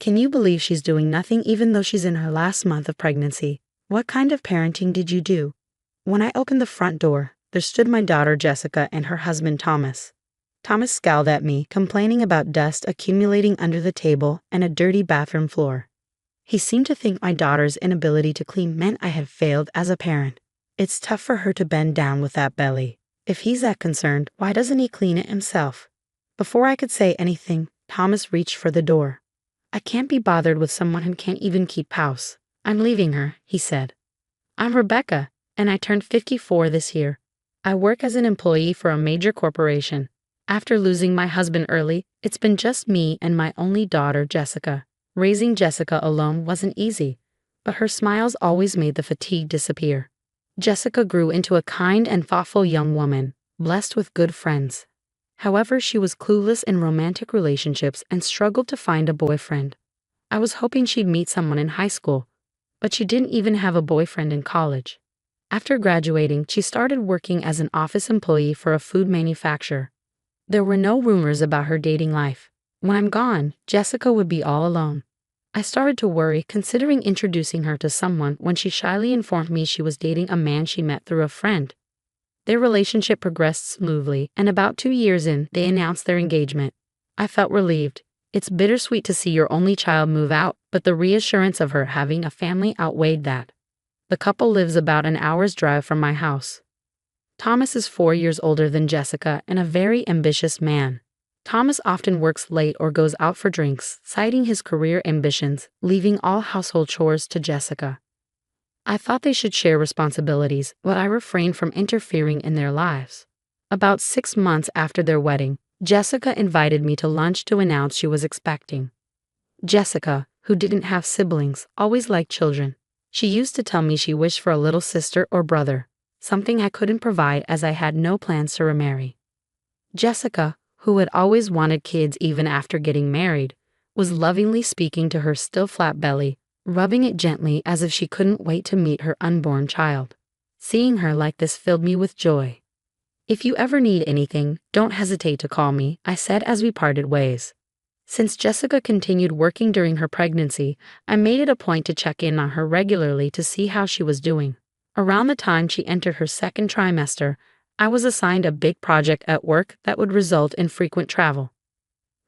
Can you believe she's doing nothing even though she's in her last month of pregnancy? What kind of parenting did you do? When I opened the front door, there stood my daughter Jessica and her husband Thomas. Thomas scowled at me, complaining about dust accumulating under the table and a dirty bathroom floor. He seemed to think my daughter's inability to clean meant I had failed as a parent. It's tough for her to bend down with that belly. If he's that concerned, why doesn't he clean it himself? Before I could say anything, Thomas reached for the door. I can't be bothered with someone who can't even keep house. I'm leaving her, he said. I'm Rebecca, and I turned 54 this year. I work as an employee for a major corporation. After losing my husband early, it's been just me and my only daughter, Jessica. Raising Jessica alone wasn't easy, but her smiles always made the fatigue disappear. Jessica grew into a kind and thoughtful young woman, blessed with good friends. However, she was clueless in romantic relationships and struggled to find a boyfriend. I was hoping she'd meet someone in high school, but she didn't even have a boyfriend in college. After graduating, she started working as an office employee for a food manufacturer. There were no rumors about her dating life. When I'm gone, Jessica would be all alone. I started to worry, considering introducing her to someone when she shyly informed me she was dating a man she met through a friend. Their relationship progressed smoothly, and about 2 years in, they announced their engagement. I felt relieved. It's bittersweet to see your only child move out, but the reassurance of her having a family outweighed that. The couple lives about an hour's drive from my house. Thomas is 4 years older than Jessica and a very ambitious man. Thomas often works late or goes out for drinks, citing his career ambitions, leaving all household chores to Jessica. I thought they should share responsibilities, but I refrained from interfering in their lives. About 6 months after their wedding, Jessica invited me to lunch to announce she was expecting. Jessica, who didn't have siblings, always liked children. She used to tell me she wished for a little sister or brother, something I couldn't provide as I had no plans to remarry. Jessica, who had always wanted kids even after getting married, was lovingly speaking to her still flat belly, rubbing it gently as if she couldn't wait to meet her unborn child. Seeing her like this filled me with joy. If you ever need anything, don't hesitate to call me, I said as we parted ways. Since Jessica continued working during her pregnancy, I made it a point to check in on her regularly to see how she was doing. Around the time she entered her second trimester, I was assigned a big project at work that would result in frequent travel.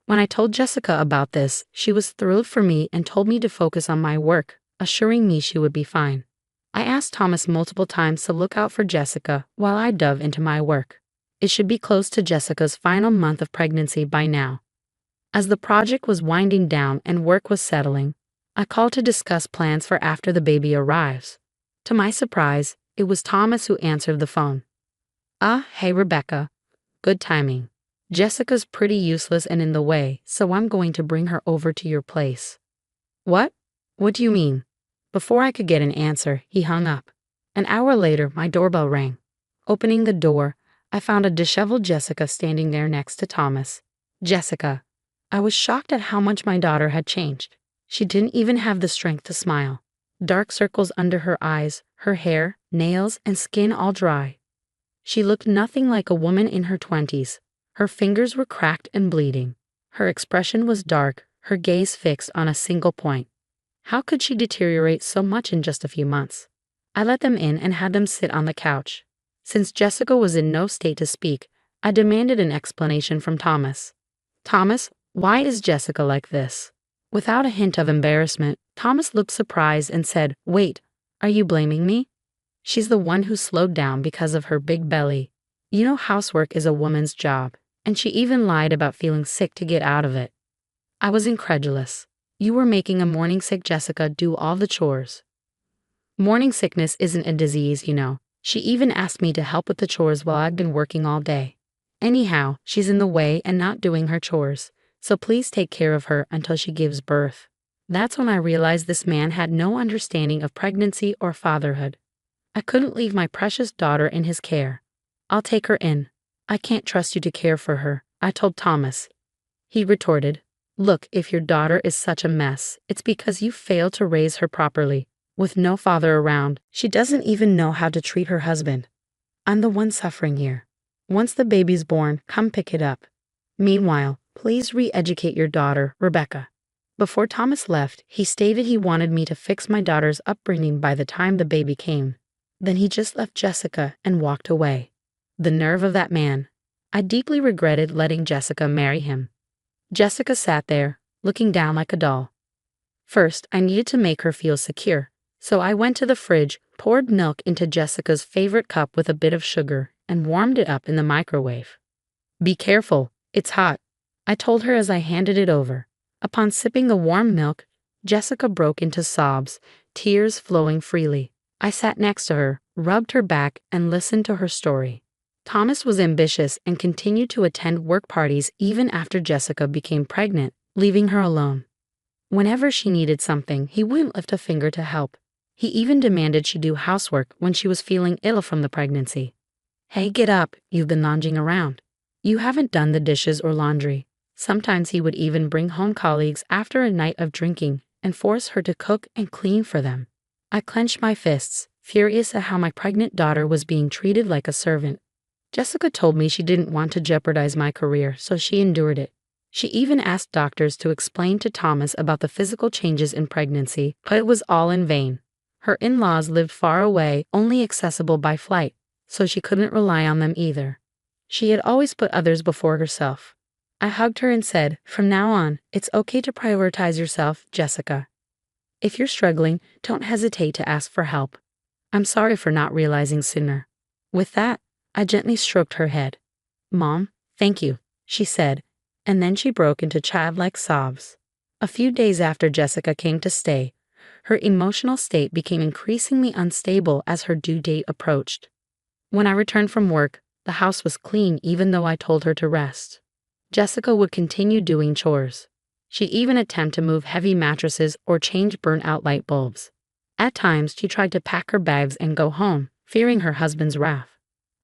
When I told Jessica about this, she was thrilled for me and told me to focus on my work, assuring me she would be fine. I asked Thomas multiple times to look out for Jessica while I dove into my work. It should be close to Jessica's final month of pregnancy by now. As the project was winding down and work was settling, I called to discuss plans for after the baby arrives. To my surprise, it was Thomas who answered the phone. Hey Rebecca. Good timing. Jessica's pretty useless and in the way, so I'm going to bring her over to your place. What? What do you mean? Before I could get an answer, he hung up. An hour later, my doorbell rang. Opening the door, I found a disheveled Jessica standing there next to Thomas. Jessica. I was shocked at how much my daughter had changed. She didn't even have the strength to smile. Dark circles under her eyes, her hair, nails, and skin all dry. She looked nothing like a woman in her 20s. Her fingers were cracked and bleeding. Her expression was dark, her gaze fixed on a single point. How could she deteriorate so much in just a few months? I let them in and had them sit on the couch. Since Jessica was in no state to speak, I demanded an explanation from Thomas. Thomas, why is Jessica like this? Without a hint of embarrassment, Thomas looked surprised and said, Wait, are you blaming me? She's the one who slowed down because of her big belly. You know housework is a woman's job, and she even lied about feeling sick to get out of it. I was incredulous. You were making a morning sick Jessica do all the chores. Morning sickness isn't a disease, you know. She even asked me to help with the chores while I'd been working all day. Anyhow, she's in the way and not doing her chores, so please take care of her until she gives birth. That's when I realized this man had no understanding of pregnancy or fatherhood. I couldn't leave my precious daughter in his care. I'll take her in. I can't trust you to care for her, I told Thomas. He retorted, Look, if your daughter is such a mess, it's because you failed to raise her properly. With no father around, she doesn't even know how to treat her husband. I'm the one suffering here. Once the baby's born, come pick it up. Meanwhile, please re-educate your daughter, Rebecca. Before Thomas left, he stated he wanted me to fix my daughter's upbringing by the time the baby came. Then he just left Jessica and walked away. The nerve of that man. I deeply regretted letting Jessica marry him. Jessica sat there, looking down like a doll. First, I needed to make her feel secure, so I went to the fridge, poured milk into Jessica's favorite cup with a bit of sugar, and warmed it up in the microwave. "Be careful, it's hot," I told her as I handed it over. Upon sipping the warm milk, Jessica broke into sobs, tears flowing freely. I sat next to her, rubbed her back, and listened to her story. Thomas was ambitious and continued to attend work parties even after Jessica became pregnant, leaving her alone. Whenever she needed something, he wouldn't lift a finger to help. He even demanded she do housework when she was feeling ill from the pregnancy. "Hey, get up, you've been lounging around. You haven't done the dishes or laundry." Sometimes he would even bring home colleagues after a night of drinking and force her to cook and clean for them. I clenched my fists, furious at how my pregnant daughter was being treated like a servant. Jessica told me she didn't want to jeopardize my career, so she endured it. She even asked doctors to explain to Thomas about the physical changes in pregnancy, but it was all in vain. Her in-laws lived far away, only accessible by flight, so she couldn't rely on them either. She had always put others before herself. I hugged her and said, "From now on, it's okay to prioritize yourself, Jessica. If you're struggling, don't hesitate to ask for help. I'm sorry for not realizing sooner." With that, I gently stroked her head. "Mom, thank you," she said, and then she broke into childlike sobs. A few days after Jessica came to stay, her emotional state became increasingly unstable as her due date approached. When I returned from work, the house was clean even though I told her to rest. Jessica would continue doing chores. She even attempted to move heavy mattresses or change burnt-out light bulbs. At times, she tried to pack her bags and go home, fearing her husband's wrath.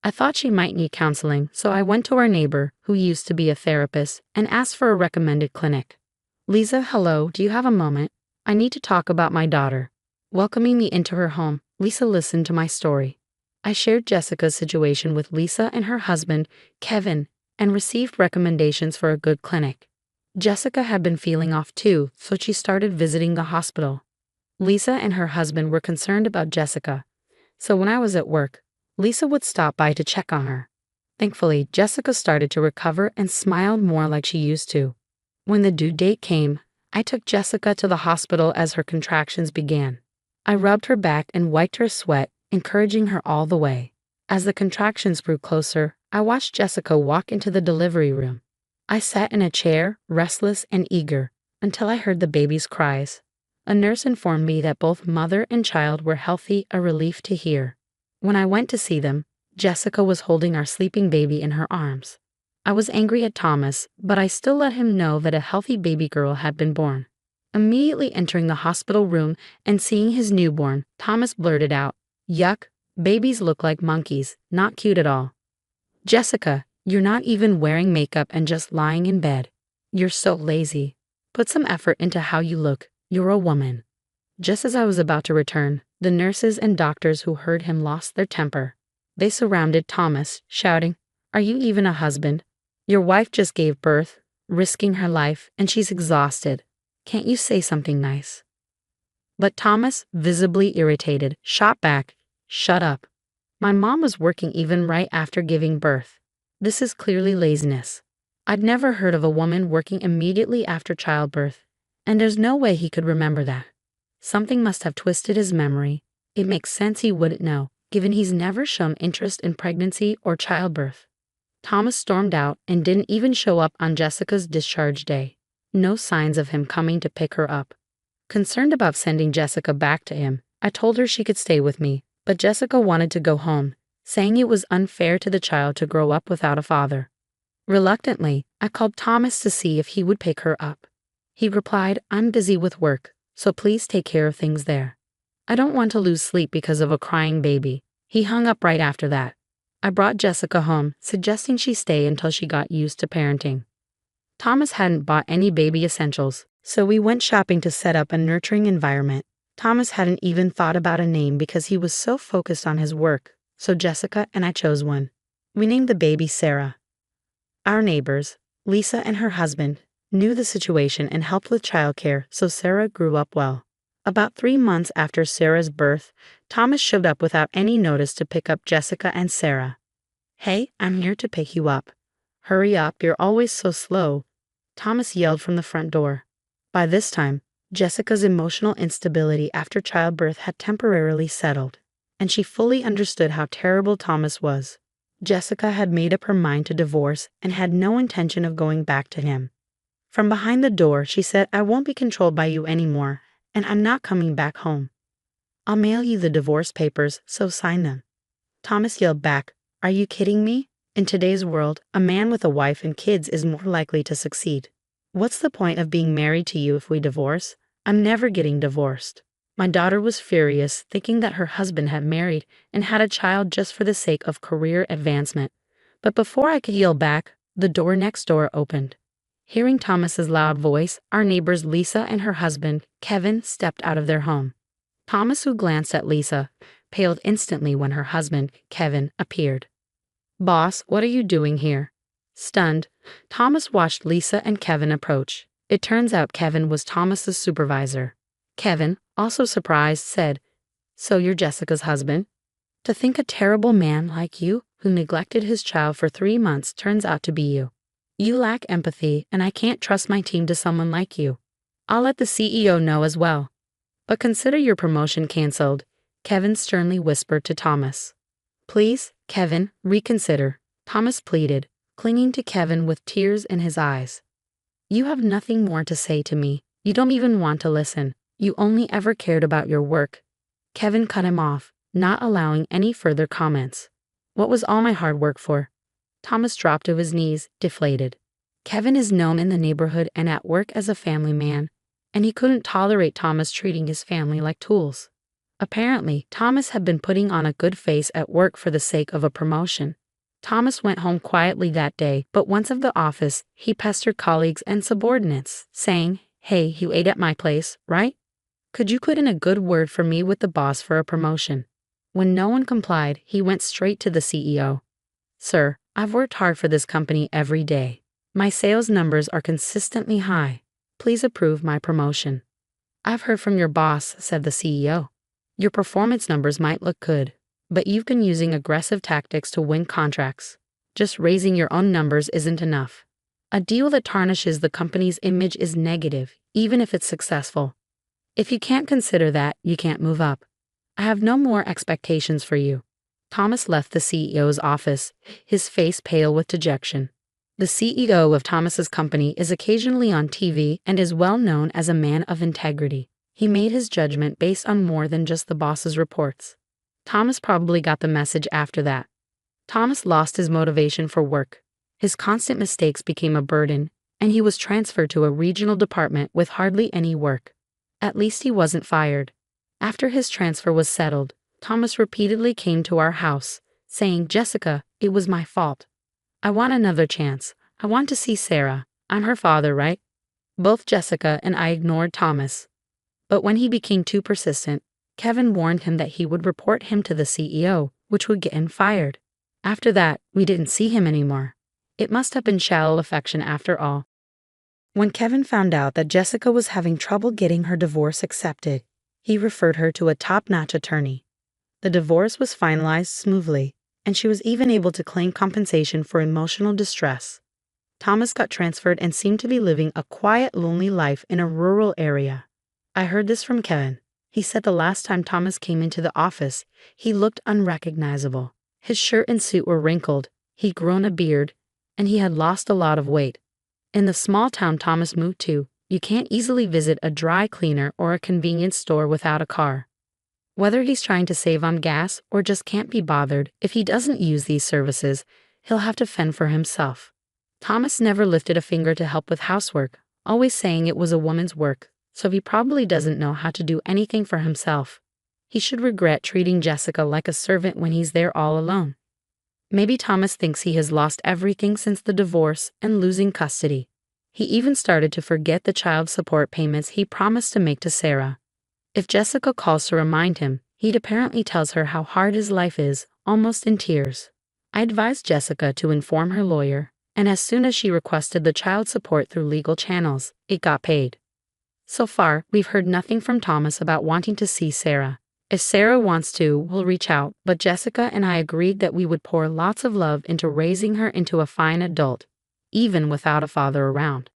I thought she might need counseling, so I went to our neighbor, who used to be a therapist, and asked for a recommended clinic. "Lisa, hello, do you have a moment? I need to talk about my daughter." Welcoming me into her home, Lisa listened to my story. I shared Jessica's situation with Lisa and her husband, Kevin, and received recommendations for a good clinic. Jessica had been feeling off too, so she started visiting the hospital. Lisa and her husband were concerned about Jessica, so when I was at work, Lisa would stop by to check on her. Thankfully, Jessica started to recover and smiled more like she used to. When the due date came, I took Jessica to the hospital as her contractions began. I rubbed her back and wiped her sweat, encouraging her all the way. As the contractions grew closer, I watched Jessica walk into the delivery room. I sat in a chair, restless and eager, until I heard the baby's cries. A nurse informed me that both mother and child were healthy, a relief to hear. When I went to see them, Jessica was holding our sleeping baby in her arms. I was angry at Thomas, but I still let him know that a healthy baby girl had been born. Immediately entering the hospital room and seeing his newborn, Thomas blurted out, "Yuck, babies look like monkeys, not cute at all." "Jessica, you're not even wearing makeup and just lying in bed. You're so lazy. Put some effort into how you look. You're a woman." Just as I was about to return, the nurses and doctors who heard him lost their temper. They surrounded Thomas, shouting, "Are you even a husband? Your wife just gave birth, risking her life, and she's exhausted. Can't you say something nice?" But Thomas, visibly irritated, shot back, "Shut up. My mom was working even right after giving birth. This is clearly laziness. I'd never heard of a woman working immediately after childbirth, and there's no way he could remember that. Something must have twisted his memory. It makes sense he wouldn't know, given he's never shown interest in pregnancy or childbirth." Thomas stormed out and didn't even show up on Jessica's discharge day. No signs of him coming to pick her up. Concerned about sending Jessica back to him, I told her she could stay with me, but Jessica wanted to go home, saying it was unfair to the child to grow up without a father. Reluctantly, I called Thomas to see if he would pick her up. He replied, "I'm busy with work, so please take care of things there. I don't want to lose sleep because of a crying baby." He hung up right after that. I brought Jessica home, suggesting she stay until she got used to parenting. Thomas hadn't bought any baby essentials, so we went shopping to set up a nurturing environment. Thomas hadn't even thought about a name because he was so focused on his work, so Jessica and I chose one. We named the baby Sarah. Our neighbors, Lisa and her husband, knew the situation and helped with childcare, so Sarah grew up well. About 3 months after Sarah's birth, Thomas showed up without any notice to pick up Jessica and Sarah. "Hey, I'm here to pick you up." "Hurry up, you're always so slow," Thomas yelled from the front door. By this time, Jessica's emotional instability after childbirth had temporarily settled, and she fully understood how terrible Thomas was. Jessica had made up her mind to divorce and had no intention of going back to him. From behind the door, she said, "I won't be controlled by you anymore, and I'm not coming back home. I'll mail you the divorce papers, so sign them." Thomas yelled back, "Are you kidding me? In today's world, a man with a wife and kids is more likely to succeed. What's the point of being married to you if we divorce? I'm never getting divorced." My daughter was furious, thinking that her husband had married and had a child just for the sake of career advancement. But before I could yell back, the door next door opened. Hearing Thomas's loud voice, our neighbors Lisa and her husband, Kevin, stepped out of their home. Thomas, who glanced at Lisa, paled instantly when her husband, Kevin, appeared. "Boss, what are you doing here?" Stunned, Thomas watched Lisa and Kevin approach. It turns out Kevin was Thomas's supervisor. Kevin, also surprised, said, "So you're Jessica's husband? To think a terrible man like you, who neglected his child for 3 months, turns out to be you. You lack empathy, and I can't trust my team to someone like you. I'll let the CEO know as well. But consider your promotion canceled," Kevin sternly whispered to Thomas. "Please, Kevin, reconsider," Thomas pleaded, clinging to Kevin with tears in his eyes. "You have nothing more to say to me. You don't even want to listen. You only ever cared about your work." Kevin cut him off, not allowing any further comments. "What was all my hard work for?" Thomas dropped to his knees, deflated. Kevin is known in the neighborhood and at work as a family man, and he couldn't tolerate Thomas treating his family like tools. Apparently, Thomas had been putting on a good face at work for the sake of a promotion. Thomas went home quietly that day, but once at the office, he pestered colleagues and subordinates, saying, "Hey, you ate at my place, right? Could you put in a good word for me with the boss for a promotion?" When no one complied, he went straight to the CEO. "Sir, I've worked hard for this company every day. My sales numbers are consistently high. Please approve my promotion." "I've heard from your boss," said the CEO. "Your performance numbers might look good, but you've been using aggressive tactics to win contracts. Just raising your own numbers isn't enough. A deal that tarnishes the company's image is negative, even if it's successful. If you can't consider that, you can't move up. I have no more expectations for you." Thomas left the CEO's office, his face pale with dejection. The CEO of Thomas's company is occasionally on TV and is well known as a man of integrity. He made his judgment based on more than just the boss's reports. Thomas probably got the message after that. Thomas lost his motivation for work. His constant mistakes became a burden, and he was transferred to a regional department with hardly any work. At least he wasn't fired. After his transfer was settled, Thomas repeatedly came to our house, saying, "Jessica, it was my fault. I want another chance. I want to see Sarah. I'm her father, right?" Both Jessica and I ignored Thomas. But when he became too persistent, Kevin warned him that he would report him to the CEO, which would get him fired. After that, we didn't see him anymore. It must have been shallow affection after all. When Kevin found out that Jessica was having trouble getting her divorce accepted, he referred her to a top-notch attorney. The divorce was finalized smoothly, and she was even able to claim compensation for emotional distress. Thomas got transferred and seemed to be living a quiet, lonely life in a rural area. I heard this from Kevin. He said the last time Thomas came into the office, he looked unrecognizable. His shirt and suit were wrinkled, he'd grown a beard, and he had lost a lot of weight. In the small town Thomas moved to, you can't easily visit a dry cleaner or a convenience store without a car. Whether he's trying to save on gas or just can't be bothered, if he doesn't use these services, he'll have to fend for himself. Thomas never lifted a finger to help with housework, always saying it was a woman's work, so he probably doesn't know how to do anything for himself. He should regret treating Jessica like a servant when he's there all alone. Maybe Thomas thinks he has lost everything since the divorce and losing custody. He even started to forget the child support payments he promised to make to Sarah. If Jessica calls to remind him, he'd apparently tells her how hard his life is, almost in tears. I advised Jessica to inform her lawyer, And as soon as she requested the child support through legal channels, it got paid. So far, we've heard nothing from Thomas about wanting to see Sarah. If Sarah wants to, we'll reach out, but Jessica and I agreed that we would pour lots of love into raising her into a fine adult, even without a father around.